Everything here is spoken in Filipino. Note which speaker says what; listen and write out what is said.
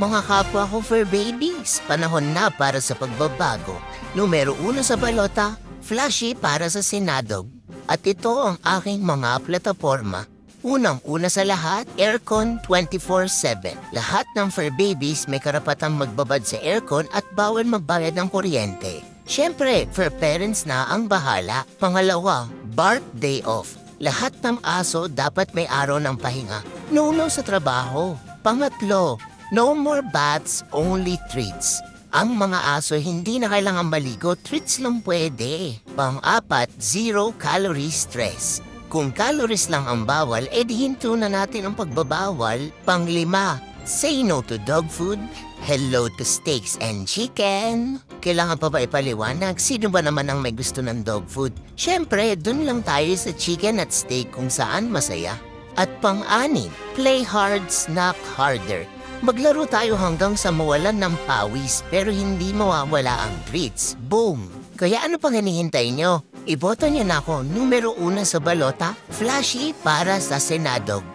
Speaker 1: Mga kapwa ko fur babies, panahon na para sa pagbabago. Numero 1 sa balota, flashy para sa Senado. At ito ang aking mga plataforma. Unang-una sa lahat, aircon 24/7. Lahat ng fur babies may karapatang magbabad sa aircon at bawal magbayad ng kuryente. Siyempre, fur parents na ang bahala. Pangalawa, bark day off. Lahat ng aso dapat may araw ng pahinga. No sa trabaho. Pangatlo, no more baths, only treats. Ang mga aso hindi na kailangang maligo, treats lang pwede. Pang-apat, zero calorie stress. Kung calories lang ang bawal, edi hinto na natin ang pagbabawal. Pang-lima, say no to dog food, hello to steaks and chicken. Kailangan pa ba ipaliwanag? Sino ba naman ang may gusto ng dog food? Siyempre, dun lang tayo sa chicken at steak kung saan masaya. At pang-anim, play hard, snack harder. Maglaro tayo hanggang sa mawalan ng pawis pero hindi mawawala ang treats. Boom! Kaya ano pang hinihintay nyo? Iboto niyo na ako numero 1 sa balota, flashy para sa Senadog.